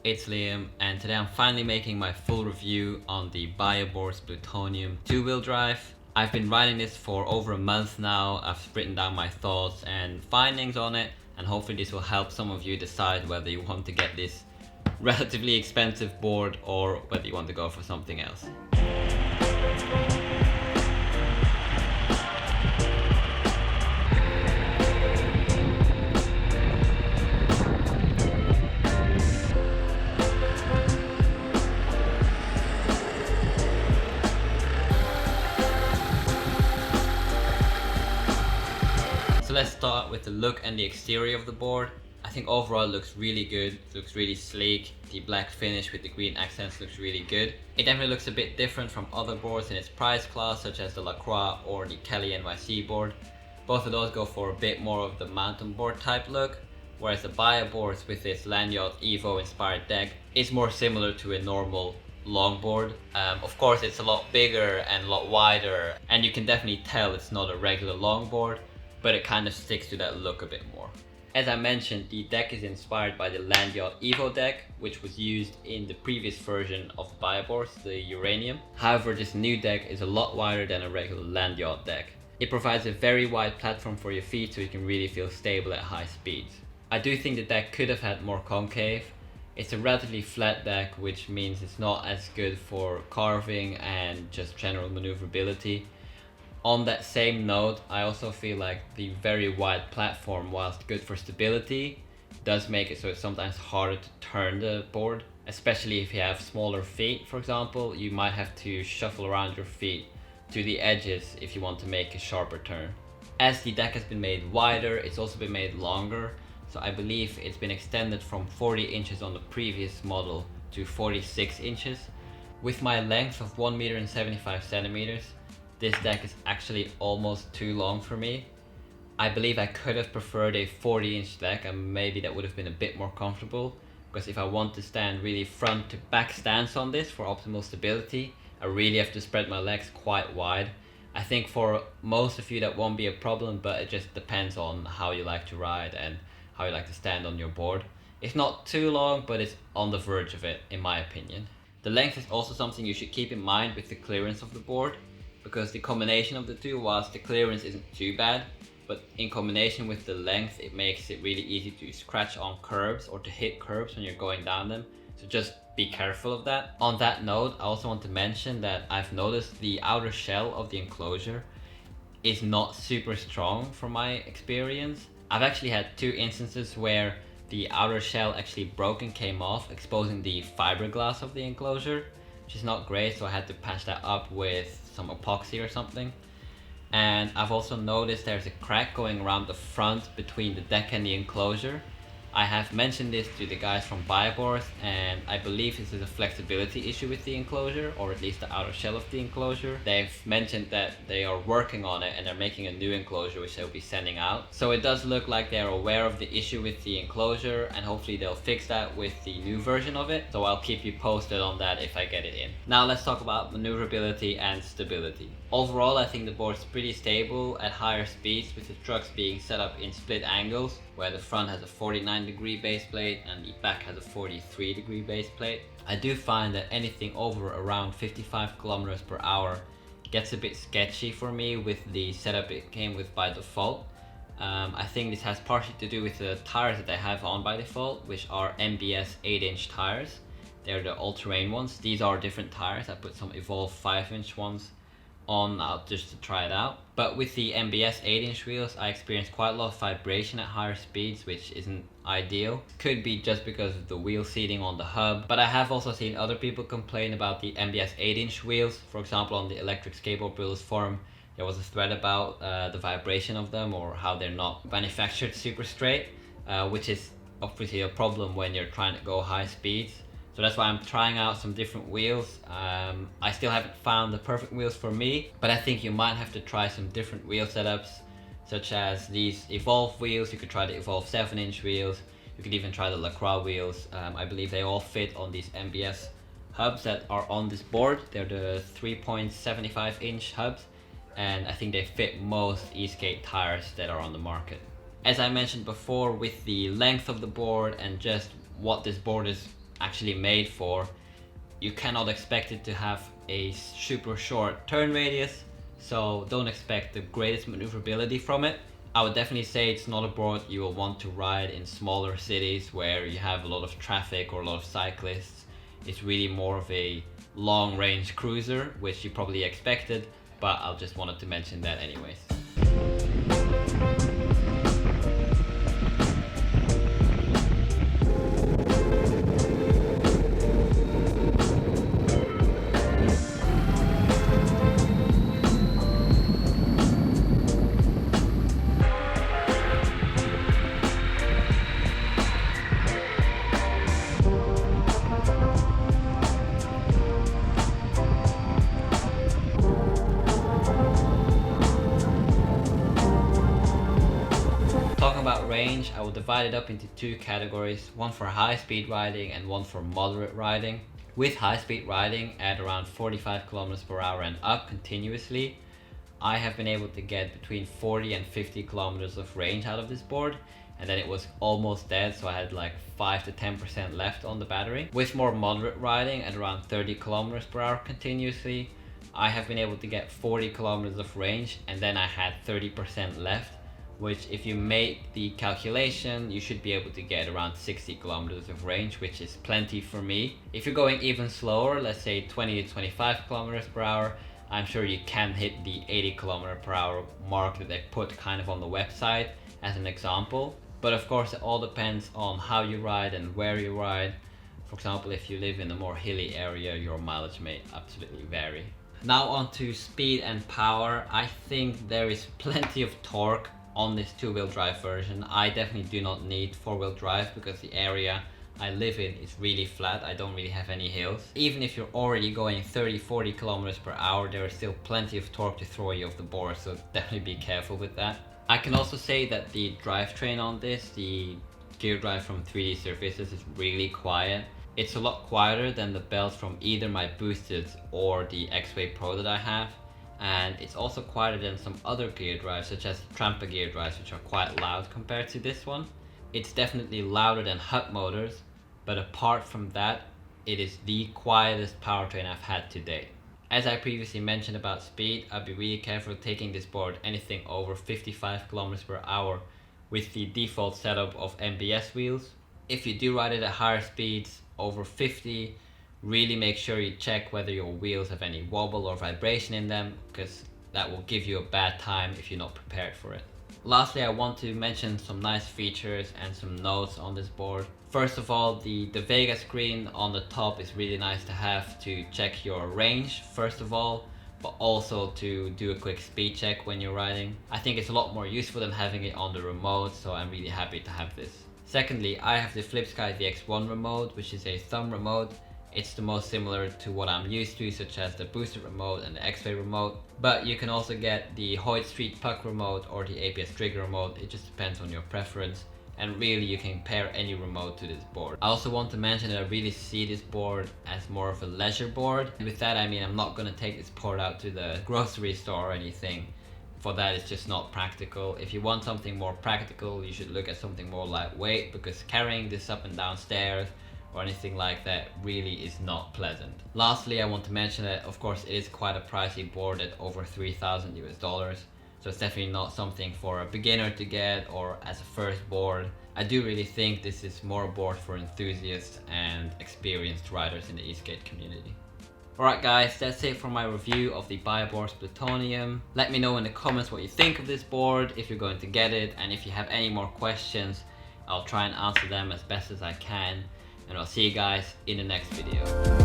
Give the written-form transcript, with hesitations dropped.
it's Liam, and today I'm finally making my full review on the Bioboards Plutonium 2-wheel drive. I've been riding this for over a month now. I've written down my thoughts and findings on it, and hopefully this will help some of you decide whether you want to get this relatively expensive board or whether you want to go for something else. So let's start with the look and the exterior of the board. I think overall it looks really good. It looks really sleek. The black finish with the green accents looks really good. It definitely looks a bit different from other boards in its price class, such as the LaCroix or the Kelly NYC board. Both of those go for a bit more of the mountain board type look, whereas the Bioboards with its Lanyard Evo inspired deck is more similar to a normal longboard. Of course it's a lot bigger and a lot wider, and you can definitely tell it's not a regular longboard, but it kind of sticks to that look a bit more. As I mentioned, the deck is inspired by the Lanyard Evo deck, which was used in the previous version of the Bioboards, the Uranium. However, this new deck is a lot wider than a regular Lanyard deck. It provides a very wide platform for your feet so you can really feel stable at high speeds. I do think the deck could have had more concave. It's a relatively flat deck, which means it's not as good for carving and just general maneuverability. On that same note, I also feel like the very wide platform, whilst good for stability, does make it so it's sometimes harder to turn the board. Especially if you have smaller feet, for example, you might have to shuffle around your feet to the edges if you want to make a sharper turn. As the deck has been made wider, it's also been made longer. So I believe it's been extended from 40 inches on the previous model to 46 inches. With my length of 1 meter and 75 centimeters, this deck is actually almost too long for me. I believe I could have preferred a 40-inch deck, and maybe that would have been a bit more comfortable, because if I want to stand really front to back stance on this for optimal stability, I really have to spread my legs quite wide. I think for most of you that won't be a problem, but it just depends on how you like to ride and how you like to stand on your board. It's not too long, but it's on the verge of it, in my opinion. The length is also something you should keep in mind with the clearance of the board, because the combination of the two, whilst the clearance isn't too bad, but in combination with the length, it makes it really easy to scratch on curbs or to hit curbs when you're going down them. So just be careful of that. On that note, I also want to mention that I've noticed the outer shell of the enclosure is not super strong from my experience. I've actually had 2 instances where the outer shell actually broke and came off, exposing the fiberglass of the enclosure, which is not great, so I had to patch that up with some epoxy or something. And I've also noticed there's a crack going around the front between the deck and the enclosure. I have mentioned this to the guys from Bioboards, and I believe this is a flexibility issue with the enclosure, or at least the outer shell of the enclosure. They've mentioned that they are working on it and they're making a new enclosure which they'll be sending out. So it does look like they're aware of the issue with the enclosure, and hopefully they'll fix that with the new version of it. So I'll keep you posted on that if I get it in. Now let's talk about maneuverability and stability. Overall, I think the board's pretty stable at higher speeds, with the trucks being set up in split angles, where the front has a 49-degree base plate and the back has a 43-degree base plate. I do find that anything over around 55 kilometers per hour gets a bit sketchy for me with the setup it came with by default. I think this has partially to do with the tires that they have on by default, which are MBS 8-inch tires. They're the all-terrain ones. These are different tires. I put some Evolve 5-inch ones on out just to try it out. But with the MBS 8-inch wheels, I experienced quite a lot of vibration at higher speeds, which isn't ideal. Could be just because of the wheel seating on the hub, but I have also seen other people complain about the MBS 8-inch wheels. For example, on the Electric Skateboard Builders forum, there was a thread about the vibration of them, or how they're not manufactured super straight, which is obviously a problem when you're trying to go high speeds. So that's why I'm trying out some different wheels. I still haven't found the perfect wheels for me, but I think you might have to try some different wheel setups, such as these Evolve wheels. You could try the Evolve 7-inch wheels. You could even try the LaCroix wheels. I believe they all fit on these MBS hubs that are on this board. They're the 3.75-inch hubs, and I think they fit most e-skate tires that are on the market. As I mentioned before, with the length of the board and just what this board is actually made for. You cannot expect it to have a super short turn radius, so don't expect the greatest maneuverability from it. I would definitely say it's not a board you will want to ride in smaller cities where you have a lot of traffic or a lot of cyclists. It's really more of a long range cruiser, which you probably expected, but I just wanted to mention that anyways. Talking about range, I will divide it up into two categories, one for high speed riding and one for moderate riding. With high speed riding at around 45 kilometers per hour and up continuously, I have been able to get between 40 and 50 kilometers of range out of this board, and then it was almost dead, so I had like 5 to 10% left on the battery. With more moderate riding at around 30 kilometers per hour continuously, I have been able to get 40 kilometers of range, and then I had 30% left, which if you make the calculation, you should be able to get around 60 kilometers of range, which is plenty for me. If you're going even slower, let's say 20 to 25 kilometers per hour, I'm sure you can hit the 80 kilometer per hour mark that they put kind of on the website as an example. But of course it all depends on how you ride and where you ride. For example, if you live in a more hilly area, your mileage may absolutely vary. Now on to speed and power. I think there is plenty of torque on this two-wheel drive version. I definitely do not need four-wheel drive because the area I live in is really flat. I don't really have any hills. Even if you're already going 30-40 kilometers per hour, there is still plenty of torque to throw you off the board, so definitely be careful with that. I can also say that the drivetrain on this, the gear drive from 3D Surfaces, is really quiet. It's a lot quieter than the belts from either my boosted or the X-Way Pro that I have. And it's also quieter than some other gear drives, such as Trampa gear drives, which are quite loud compared to this one. It's definitely louder than hub motors, but apart from that, it is the quietest powertrain I've had to date. As I previously mentioned about speed, I'd be really careful taking this board anything over 55 kilometers per hour with the default setup of MBS wheels. If you do ride it at higher speeds, over 50, really make sure you check whether your wheels have any wobble or vibration in them, because that will give you a bad time if you're not prepared for it. Lastly, I want to mention some nice features and some notes on this board. First of all, the Vega screen on the top is really nice to have to check your range, first of all, but also to do a quick speed check when you're riding. I think it's a lot more useful than having it on the remote, so I'm really happy to have this. Secondly, I have the FlipSky VX1 remote, which is a thumb remote. It's the most similar to what I'm used to, such as the boosted remote and the X-Way remote. But you can also get the Hoyt Street Puck remote or the APS trigger remote. It just depends on your preference. And really you can pair any remote to this board. I also want to mention that I really see this board as more of a leisure board. And with that I mean I'm not going to take this board out to the grocery store or anything. For that it's just not practical. If you want something more practical, you should look at something more lightweight, because carrying this up and down stairs or anything like that really is not pleasant. Lastly, I want to mention that of course it is quite a pricey board at over $3,000 US, so it's definitely not something for a beginner to get or as a first board. I do really think this is more a board for enthusiasts and experienced riders in the Eastgate community. Alright guys, that's it for my review of the Bioboards Plutonium. Let me know in the comments what you think of this board, if you're going to get it, and if you have any more questions, I'll try and answer them as best as I can. And I'll see you guys in the next video.